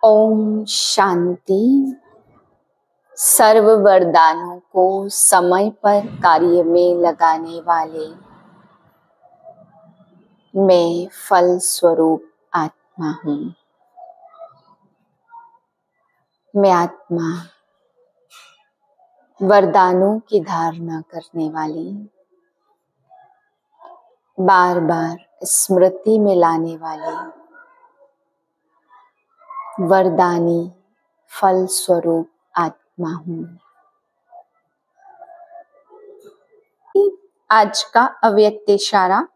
ओम शांति। सर्व वरदानों को समय पर कार्य में लगाने वाले मैं फल स्वरूप आत्मा हूँ। मैं आत्मा वरदानों की धारणा करने वाली, बार बार स्मृति में लाने वाली वरदानी फल स्वरूप आत्मा हूँ। आज का अव्यक्त इशारा।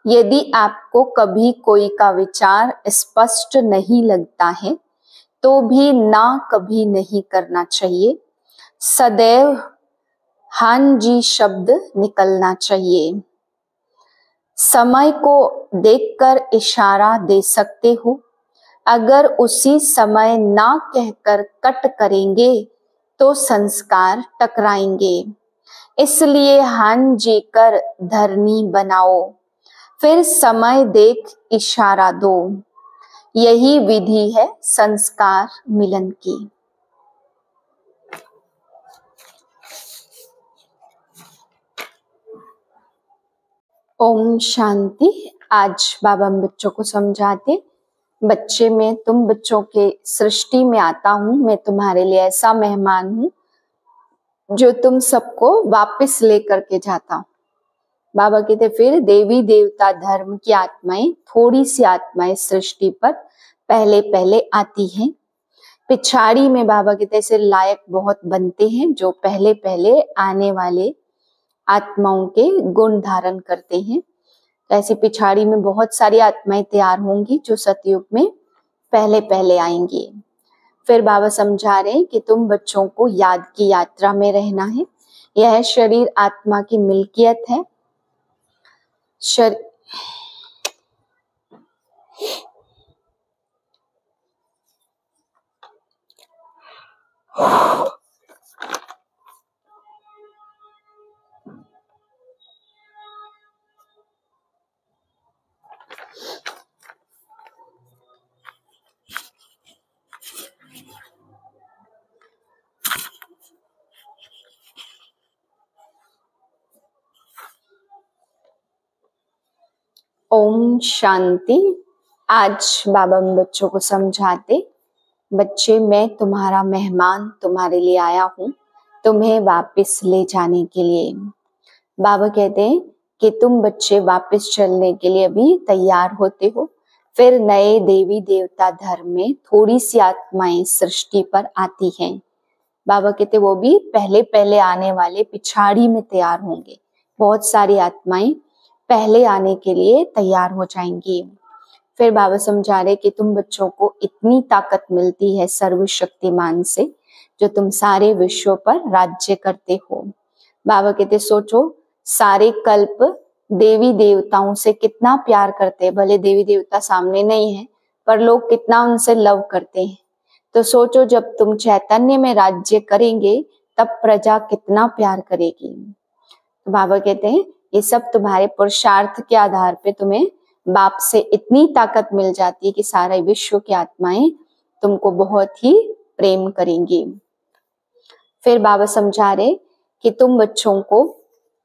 यदि आपको कभी कोई का विचार स्पष्ट नहीं लगता है तो भी ना कभी नहीं करना चाहिए। सदैव हाँ जी शब्द निकलना चाहिए। समय को देखकर इशारा दे सकते हो। अगर उसी समय ना कहकर कट करेंगे तो संस्कार टकराएंगे। इसलिए हाँ जी कर धरनी बनाओ, फिर समय देख इशारा दो। यही विधि है संस्कार मिलन की। ओम शांति। आज बाबा हम बच्चों को समझाते, बच्चे मैं तुम बच्चों के सृष्टि में आता हूँ। मैं तुम्हारे लिए ऐसा मेहमान हूँ जो तुम सबको वापस लेकर के जाता हूँ। बाबा कहते फिर देवी देवता धर्म की आत्माएं, थोड़ी सी आत्माएं सृष्टि पर पहले पहले आती हैं। पिछाड़ी में बाबा कहते ऐसे लायक बहुत बनते हैं जो पहले पहले आने वाले आत्माओं के गुण धारण करते हैं। ऐसी पिछाड़ी में बहुत सारी आत्माएं तैयार होंगी जो सतयुग में पहले पहले आएंगी। फिर बाबा समझा रहे हैं कि तुम बच्चों को याद की यात्रा में रहना है। यह शरीर आत्मा की मिल्कियत है। ओम शांति। आज बाबा बच्चों को समझाते, बच्चे मैं तुम्हारा मेहमान तुम्हारे लिए आया हूँ, तुम्हें वापस ले जाने के लिए। बाबा कहते हैं कि तुम बच्चे वापस चलने के लिए अभी तैयार होते हो। फिर नए देवी देवता धर्म में थोड़ी सी आत्माएं सृष्टि पर आती हैं। बाबा कहते वो भी पहले पहले आने वाले पिछाड़ी में तैयार होंगे। बहुत सारी आत्माएं पहले आने के लिए तैयार हो जाएंगी। फिर बाबा समझा रहे कि तुम बच्चों को इतनी ताकत मिलती है सर्वशक्तिमान से जो तुम सारे विश्व पर राज्य करते हो। बाबा कहते सोचो सारे कल्प देवी देवताओं से कितना प्यार करते हैं। भले देवी देवता सामने नहीं है पर लोग कितना उनसे लव करते हैं। तो सोचो जब तुम चैतन्य में राज्य करेंगे तब प्रजा कितना प्यार करेगी। तो बाबा कहते हैं ये सब तुम्हारे पुरुषार्थ के आधार पे तुम्हें बाप से इतनी ताकत मिल जाती है कि सारे विश्व की आत्माएं तुमको बहुत ही प्रेम करेंगी। फिर बाबा समझा रहे कि तुम बच्चों को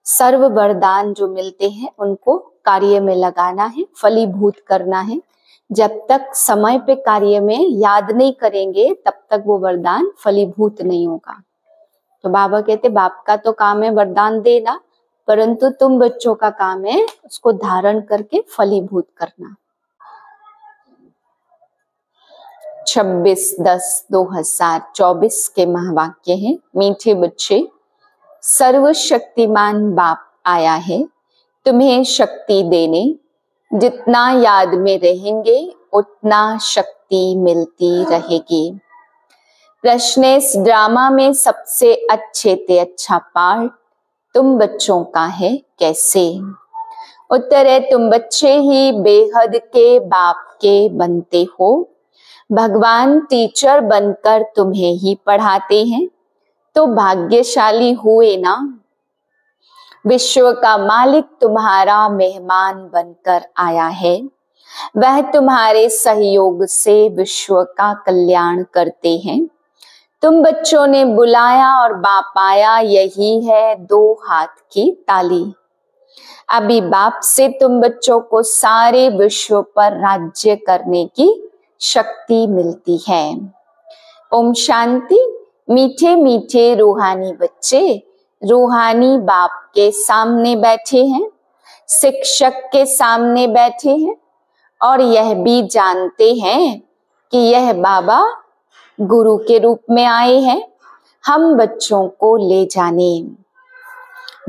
सर्व वरदान जो मिलते हैं उनको कार्य में लगाना है, फलीभूत करना है। जब तक समय पे कार्य में याद नहीं करेंगे तब तक वो वरदान फलीभूत नहीं होगा। तो बाबा कहते बाप का तो काम है वरदान देना, परंतु तुम बच्चों का काम है उसको धारण करके फलीभूत करना। 26/10/2024 के महावाक्य हैं। मीठे बच्चे, सर्वशक्तिमान बाप आया है तुम्हें शक्ति देने। जितना याद में रहेंगे उतना शक्ति मिलती रहेगी। प्रश्न इस ड्रामा में सबसे अच्छे से अच्छा पार्ट तुम बच्चों का है, कैसे? उत्तर है तुम बच्चे ही बेहद के बाप के बनते हो। भगवान टीचर बनकर तुम्हें ही पढ़ाते हैं तो भाग्यशाली हुए ना। विश्व का मालिक तुम्हारा मेहमान बनकर आया है। वह तुम्हारे सहयोग से विश्व का कल्याण करते हैं। तुम बच्चों ने बुलाया और बाप आया, यही है दो हाथ की ताली। अभी बाप से तुम बच्चों को सारे विश्व पर राज्य करने की शक्ति मिलती है। ओम शांति। मीठे मीठे रूहानी बच्चे रूहानी बाप के सामने बैठे हैं, शिक्षक के सामने बैठे हैं और यह भी जानते हैं कि यह बाबा गुरु के रूप में आए हैं हम बच्चों को ले जाने।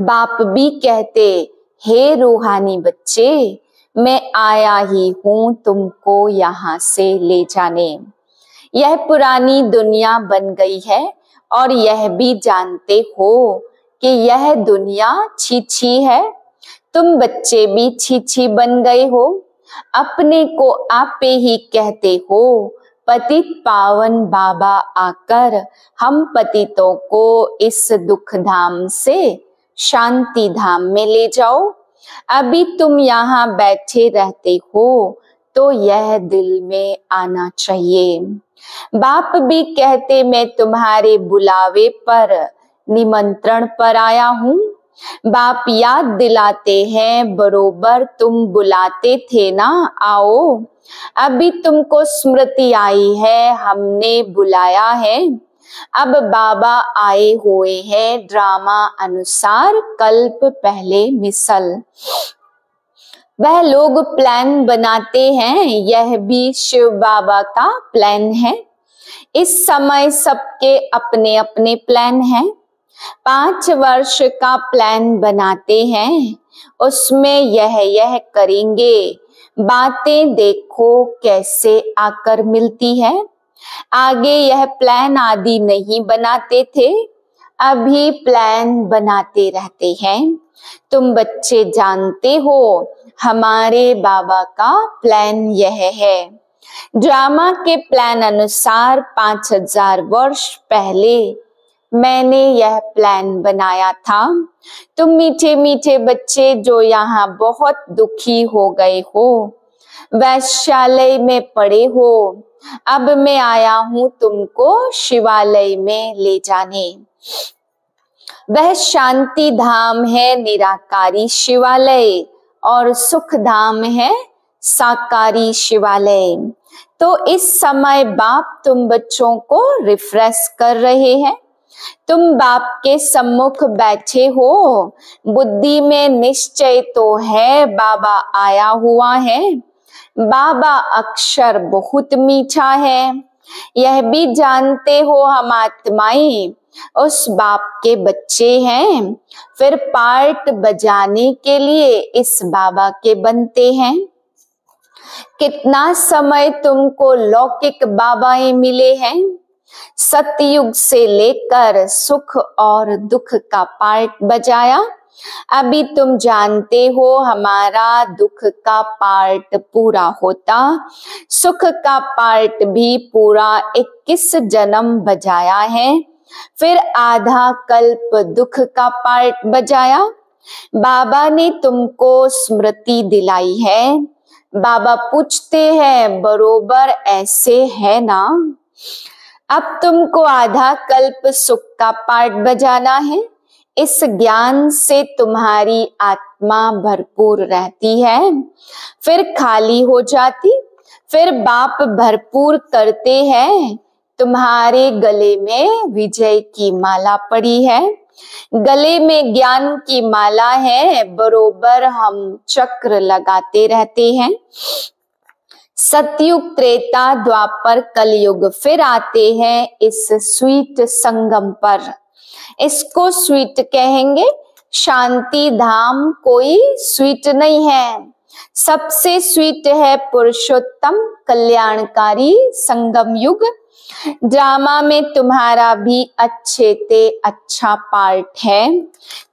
बाप भी कहते, हे रूहानी बच्चे, मैं आया ही हूं तुमको यहाँ से ले जाने। यह पुरानी दुनिया बन गई है और यह भी जानते हो कि यह दुनिया छीछी है। तुम बच्चे भी छीछी बन गए हो। अपने को आपे ही कहते हो, पतित पावन बाबा आकर हम पतितों को इस दुख धाम से शांति धाम में ले जाओ। अभी तुम यहाँ बैठे रहते हो तो यह दिल में आना चाहिए। बाप भी कहते, मैं तुम्हारे बुलावे पर निमंत्रण पर आया हूँ। बाप याद दिलाते हैं, बरोबर तुम बुलाते थे ना, आओ। अभी तुमको स्मृति आई है, हमने बुलाया है। अब बाबा आए हुए हैं ड्रामा अनुसार कल्प पहले मिसल। वह लोग प्लान बनाते हैं, यह भी शिव बाबा का प्लान है। इस समय सबके अपने अपने प्लान हैं। 5 वर्ष का प्लान बनाते हैं, उसमें यह करेंगे। बातें देखो कैसे आकर मिलती है। आगे यह प्लान आदि नहीं बनाते थे, अभी प्लान बनाते रहते हैं। तुम बच्चे जानते हो हमारे बाबा का प्लान यह है। ड्रामा के प्लान अनुसार 5000 वर्ष पहले मैंने यह प्लान बनाया था। तुम मीठे मीठे बच्चे जो यहाँ बहुत दुखी हो गए हो, वैश्यालय में पड़े हो, अब मैं आया हूँ तुमको शिवालय में ले जाने। वह शांति धाम है निराकारी शिवालय और सुख धाम है साकारी शिवालय। तो इस समय बाप तुम बच्चों को रिफ्रेश कर रहे हैं। तुम बाप के सम्मुख बैठे हो, बुद्धि में निश्चय तो है बाबा आया हुआ है। बाबा अक्षर बहुत मीठा है, यह भी जानते हो हम आत्माएं उस बाप के बच्चे हैं। फिर पार्ट बजाने के लिए इस बाबा के बनते हैं। कितना समय तुमको लौकिक बाबाएं मिले हैं। सतयुग से लेकर सुख और दुख का पार्ट बजाया। अभी तुम जानते हो हमारा दुख का पार्ट पूरा होता, सुख का पार्ट भी पूरा 21 जन्म बजाया है। फिर आधा कल्प दुख का पार्ट बजाया। बाबा ने तुमको स्मृति दिलाई है। बाबा पूछते हैं, बरोबर ऐसे है ना? अब तुमको आधा कल्प सुख का पार्ट बजाना है। इस ज्ञान से तुम्हारी आत्मा भरपूर रहती है, फिर खाली हो जाती। फिर बाप भरपूर करते हैं। तुम्हारे गले में विजय की माला पड़ी है, गले में ज्ञान की माला है, बरोबर हम चक्र लगाते रहते हैं। सतयुग त्रेता द्वापर कलयुग फिर आते हैं इस स्वीट संगम पर। इसको स्वीट कहेंगे। शांति धाम कोई स्वीट नहीं है, सबसे स्वीट है पुरुषोत्तम कल्याणकारी संगम युग। ड्रामा में तुम्हारा भी अच्छे ते अच्छा पार्ट है।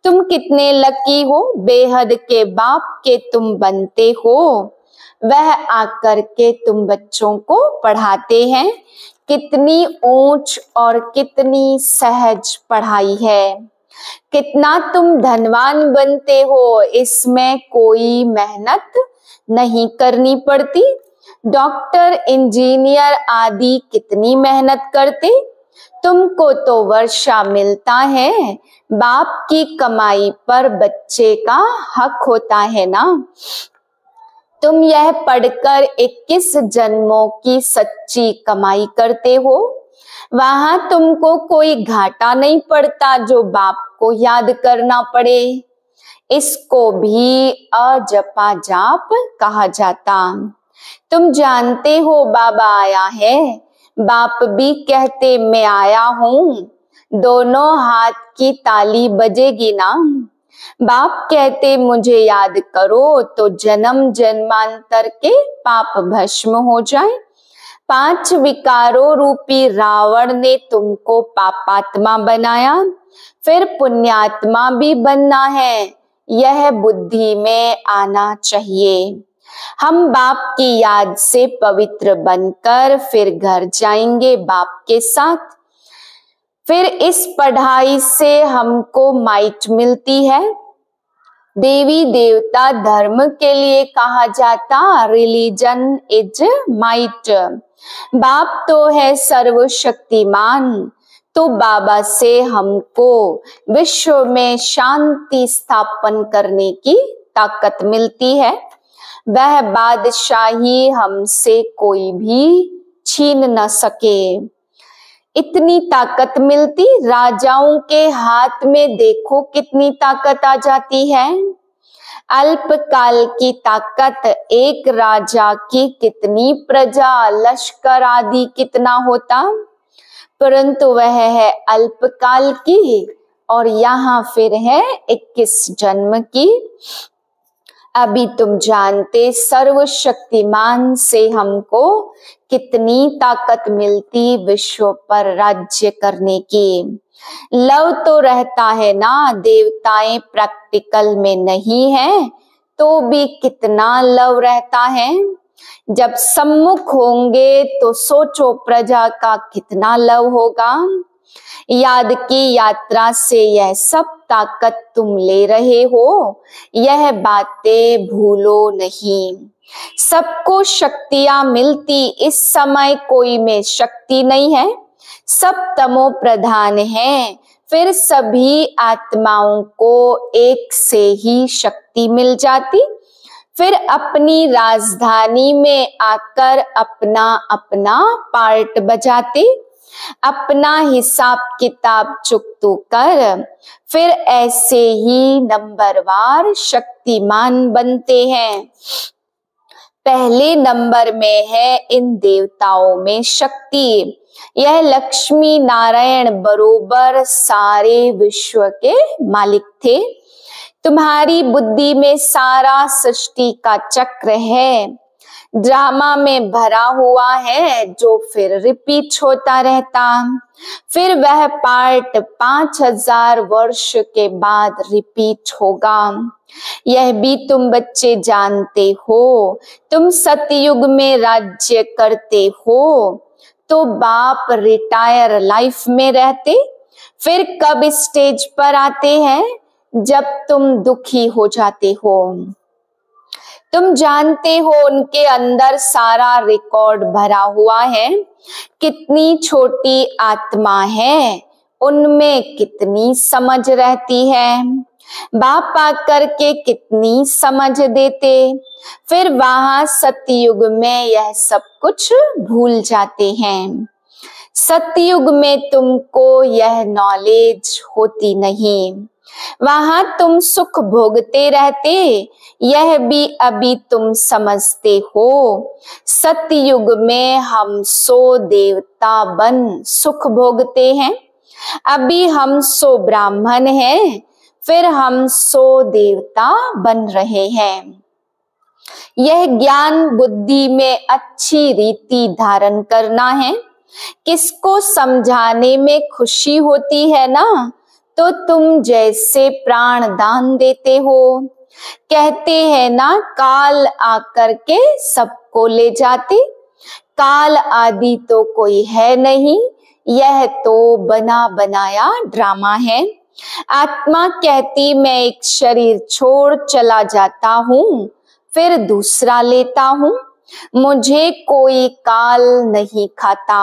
तुम कितने लकी हो, बेहद के बाप के तुम बनते हो। वह आकर के तुम बच्चों को पढ़ाते हैं। कितनी ऊंच और कितनी सहज पढ़ाई है। कितना तुम धनवान बनते हो, इसमें कोई मेहनत नहीं करनी पड़ती। डॉक्टर, इंजीनियर आदि कितनी मेहनत करते, तुमको तो वर्षा मिलता है। बाप की कमाई पर बच्चे का हक होता है ना। तुम यह पढ़कर 21 जन्मों की सच्ची कमाई करते हो, वहां तुमको कोई घाटा नहीं पड़ता जो बाप को याद करना पड़े। इसको भी अजपा जाप कहा जाता। तुम जानते हो बाबा आया है, बाप भी कहते मैं आया हूँ, दोनों हाथ की ताली बजेगी ना। बाप कहते मुझे याद करो तो जन्म जन्मांतर के पाप भस्म हो जाए। 5 विकारों रूपी रावण ने तुमको पापात्मा बनाया, फिर पुण्यात्मा भी बनना है, यह बुद्धि में आना चाहिए। हम बाप की याद से पवित्र बनकर फिर घर जाएंगे बाप के साथ। फिर इस पढ़ाई से हमको माइट मिलती है। देवी देवता धर्म के लिए कहा जाता रिलीजन इज माइट। बाप तो है सर्वशक्तिमान, तो बाबा से हमको विश्व में शांति स्थापन करने की ताकत मिलती है। वह बादशाही हमसे कोई भी छीन न सके। इतनी ताकत मिलती, राजाओं के हाथ में देखो कितनी ताकत आ जाती है। अल्पकाल की ताकत एक राजा की कितनी प्रजा, लश्कर आदि कितना होता, परंतु वह है अल्पकाल की, और यहाँ फिर है 21 जन्म की। अभी तुम जानते सर्वशक्तिमान से हमको कितनी ताकत मिलती विश्व पर राज्य करने की। लव तो रहता है ना, देवताएं प्रैक्टिकल में नहीं है तो भी कितना लव रहता है। जब सम्मुख होंगे तो सोचो प्रजा का कितना लव होगा। याद की यात्रा से यह सब ताकत तुम ले रहे हो, यह बातें भूलो नहीं। सबको शक्तियां मिलती, इस समय कोई में शक्ति नहीं है, सब तमो प्रधान है। फिर सभी आत्माओं को एक से ही शक्ति मिल जाती, फिर अपनी राजधानी में आकर अपना अपना पार्ट बजाते, अपना हिसाब किताब चुकतू कर, फिर ऐसे ही नंबरवार शक्तिमान बनते हैं। पहले नंबर में है इन देवताओं में शक्ति। यह लक्ष्मी नारायण बरोबर सारे विश्व के मालिक थे। तुम्हारी बुद्धि में सारा सृष्टि का चक्र है, ड्रामा में भरा हुआ है जो फिर रिपीट होता रहता। फिर वह पार्ट 5000 वर्ष के बाद रिपीट होगा। यह भी तुम बच्चे जानते हो। तुम सतयुग में राज्य करते हो तो बाप रिटायर लाइफ में रहते, फिर कब स्टेज पर आते हैं जब तुम दुखी हो जाते हो। तुम जानते हो उनके अंदर सारा रिकॉर्ड भरा हुआ है। कितनी छोटी आत्मा है, उनमें कितनी समझ रहती है। बाप आकर के कितनी समझ देते, फिर वहां सतयुग में यह सब कुछ भूल जाते हैं। सतयुग में तुमको यह नॉलेज होती नहीं, वहां तुम सुख भोगते रहते, यह भी अभी तुम समझते हो। सतयुग में हम 100 देवता बन सुख भोगते हैं, अभी हम 100 ब्राह्मण हैं, फिर हम 100 देवता बन रहे हैं। यह ज्ञान बुद्धि में अच्छी रीति धारण करना है। किसको समझाने में खुशी होती है ना, तो तुम जैसे प्राण दान देते हो। कहते हैं ना काल आकर के सबको ले जाते, काल आदि तो कोई है नहीं, यह तो बना बनाया ड्रामा है। आत्मा कहती मैं एक शरीर छोड़ चला जाता हूँ, फिर दूसरा लेता हूँ, मुझे कोई काल नहीं खाता।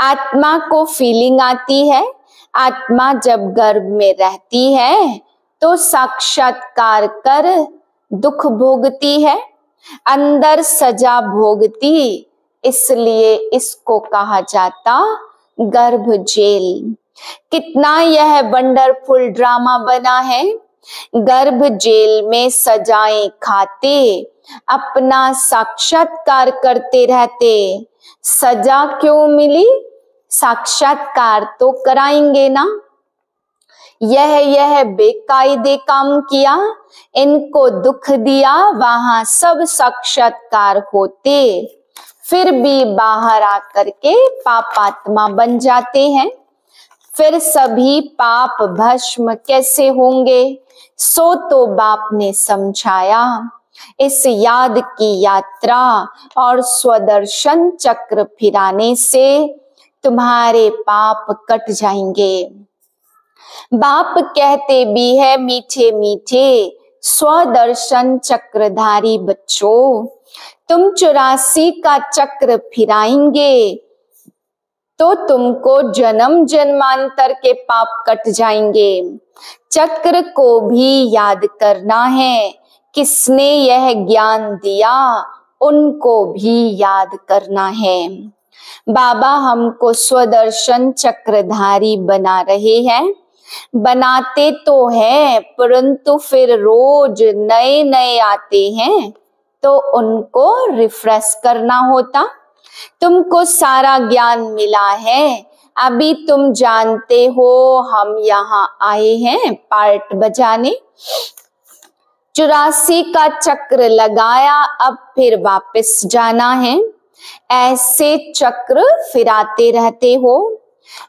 आत्मा को फीलिंग आती है। आत्मा जब गर्भ में रहती है तो साक्षात्कार कर दुख भोगती है, अंदर सजा भोगती, इसलिए इसको कहा जाता गर्भ जेल। कितना यह वंडरफुल ड्रामा बना है। गर्भ जेल में सजाएं खाते, अपना साक्षात्कार करते रहते। सजा क्यों मिली? साक्षात्कार तो कराएंगे ना। यह बेकायदे काम किया, इनको दुख दिया, वहां सब साक्षात्कार होते, फिर भी बाहर आकर के पापात्मा बन जाते हैं। फिर सभी पाप भस्म कैसे होंगे? सो तो बाप ने समझाया। इस याद की यात्रा और स्वदर्शन चक्र फिराने से तुम्हारे पाप कट जाएंगे। बाप कहते भी है मीठे मीठे स्वदर्शन चक्रधारी बच्चों, तुम 84 का चक्र फिराएंगे तो तुमको जन्म जन्मांतर के पाप कट जाएंगे। चक्र को भी याद करना है, किसने यह ज्ञान दिया उनको भी याद करना है। बाबा हमको स्वदर्शन चक्रधारी बना रहे हैं। बनाते तो है, परंतु फिर रोज नए नए आते हैं तो उनको रिफ्रेश करना होता। तुमको सारा ज्ञान मिला है, अभी तुम जानते हो हम यहाँ आए हैं पार्ट बजाने। 84 का चक्र लगाया, अब फिर वापस जाना है। ऐसे चक्र फिराते रहते हो।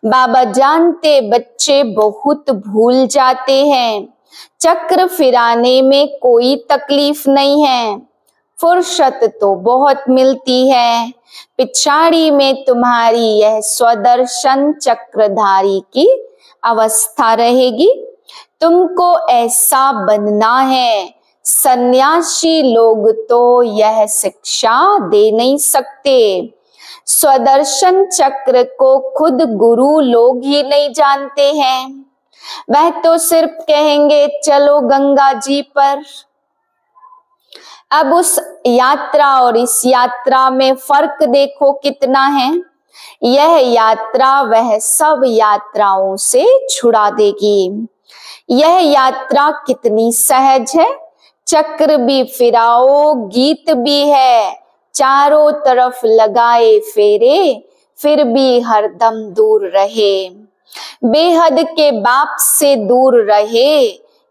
बाबा जानते बच्चे बहुत भूल जाते हैं। चक्र फिराने में कोई तकलीफ नहीं है, फुर्सत तो बहुत मिलती है। पिछाड़ी में तुम्हारी यह स्वदर्शन चक्रधारी की अवस्था रहेगी। तुमको ऐसा बनना है। सन्यासी लोग तो यह शिक्षा दे नहीं सकते। स्वदर्शन चक्र को खुद गुरु लोग ही नहीं जानते हैं। वह तो सिर्फ कहेंगे चलो गंगा जी पर। अब उस यात्रा और इस यात्रा में फर्क देखो कितना है। यह यात्रा वह सब यात्राओं से छुड़ा देगी। यह यात्रा कितनी सहज है। चक्र भी फिराओ, गीत भी है, चारों तरफ लगाए फेरे, फिर भी हरदम दूर रहे। बेहद के बाप से दूर रहे,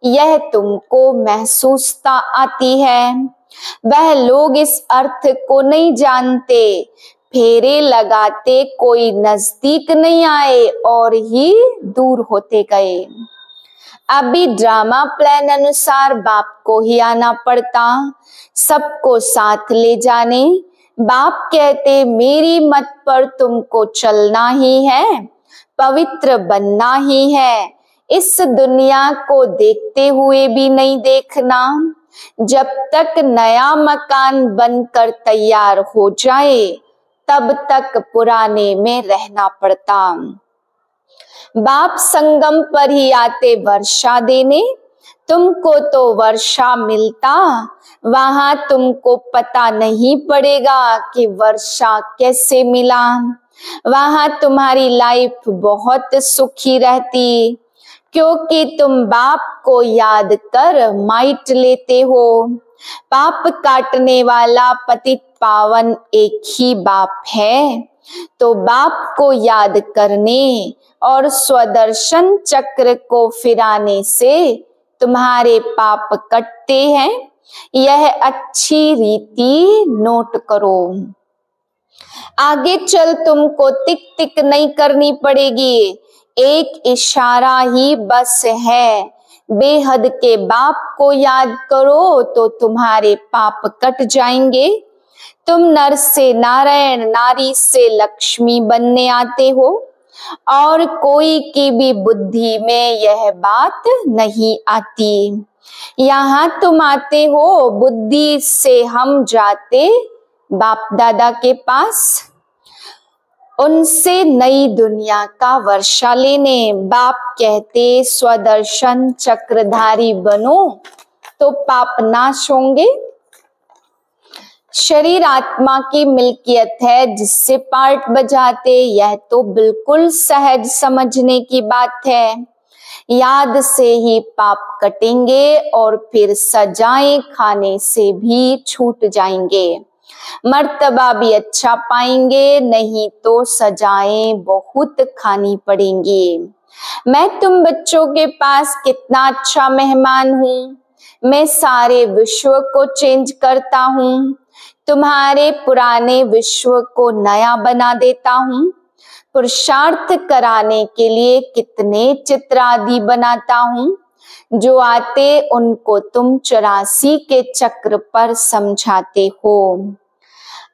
यह तुमको महसूसता आती है। वह लोग इस अर्थ को नहीं जानते। फेरे लगाते कोई नजदीक नहीं आए और ही दूर होते गए। अभी ड्रामा प्लान अनुसार बाप को ही आना पड़ता, सबको साथ ले जाने। बाप कहते मेरी मत पर तुमको चलना ही है, पवित्र बनना ही है। इस दुनिया को देखते हुए भी नहीं देखना। जब तक नया मकान बनकर तैयार हो जाए तब तक पुराने में रहना पड़ता। बाप संगम पर ही आते वर्षा देने, तुमको तो वर्षा मिलता, वहां तुमको पता नहीं पड़ेगा कि वर्षा कैसे मिला। वहां तुम्हारी लाइफ बहुत सुखी रहती, क्योंकि तुम बाप को याद कर माइट लेते हो। पाप काटने वाला पतित पावन एक ही बाप है, तो बाप को याद करने और स्वदर्शन चक्र को फिराने से तुम्हारे पाप कटते हैं। यह अच्छी रीति नोट करो। आगे चल तुमको टिक टिक नहीं करनी पड़ेगी, एक इशारा ही बस है। बेहद के बाप को याद करो तो तुम्हारे पाप कट जाएंगे। तुम नर से नारायण, नारी से लक्ष्मी बनने आते हो। और कोई की भी बुद्धि में यह बात नहीं आती। यहाँ तुम आते हो, बुद्धि से हम जाते बाप दादा के पास, उनसे नई दुनिया का वर्षा लेने। बाप कहते स्वदर्शन चक्रधारी बनो तो पाप नाश होंगे। शरीर आत्मा की मिल्कियत है जिससे पार्ट बजाते, यह तो बिल्कुल सहज समझने की बात है। याद से ही पाप कटेंगे और फिर सजाएं खाने से भी छूट जाएंगे। मर्तबा भी अच्छा पाएंगे, नहीं तो सजाएं बहुत खानी पड़ेंगी। मैं तुम बच्चों के पास कितना अच्छा मेहमान हूँ। मैं सारे विश्व को चेंज करता हूँ। तुम्हारे पुराने विश्व को नया बना देता हूँ। पुरुषार्थ कराने के लिए कितने चित्र आदि बनाता हूँ। जो आते उनको तुम 84 के चक्र पर समझाते हो।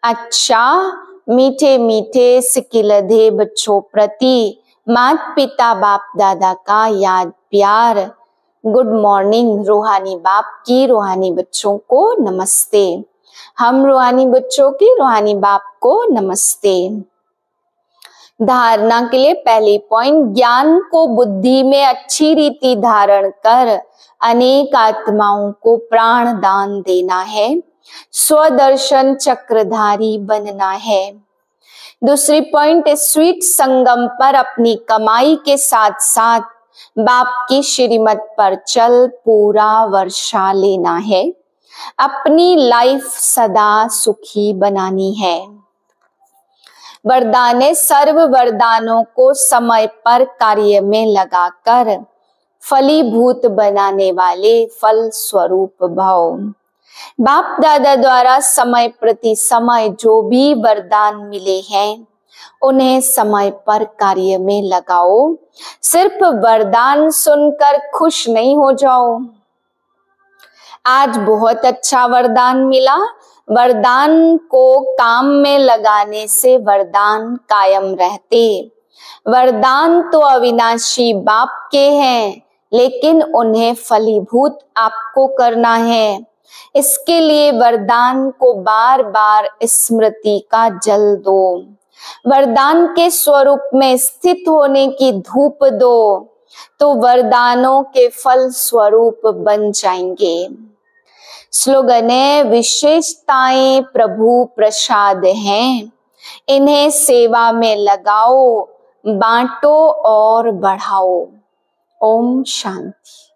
अच्छा, मीठे मीठे सिकिलधे बच्चों प्रति माता पिता बाप दादा का याद प्यार। Good morning. रूहानी बाप की रूहानी बच्चों को नमस्ते। हम रूहानी बच्चों की रूहानी बाप को नमस्ते। धारणा के लिए पहली पॉइंट, ज्ञान को बुद्धि में अच्छी रीति धारण कर अनेक आत्माओं को प्राण दान देना है। स्वदर्शन चक्रधारी बनना है। दूसरी पॉइंट, स्वीट संगम पर अपनी कमाई के साथ साथ बाप की श्रीमत पर चल पूरा वर्षा लेना है। अपनी लाइफ सदा सुखी बनानी है। वरदान, सर्व वरदानों को समय पर कार्य में लगाकर फलीभूत बनाने वाले फल स्वरूप भव। बाप दादा द्वारा समय प्रति समय जो भी वरदान मिले हैं उन्हें समय पर कार्य में लगाओ। सिर्फ वरदान सुनकर खुश नहीं हो जाओ। आज बहुत अच्छा वरदान मिला। वरदान को काम में लगाने से वरदान कायम रहते। वरदान तो अविनाशी बाप के हैं, लेकिन उन्हें फलीभूत आपको करना है। इसके लिए वरदान को बार बार स्मृति का जल दो। वरदान के स्वरूप में स्थित होने की धूप दो, तो वरदानों के फल स्वरूप बन जाएंगे। स्लोगन है, विशेषताएं प्रभु प्रसाद हैं, इन्हें सेवा में लगाओ, बांटो और बढ़ाओ। ओम शांति।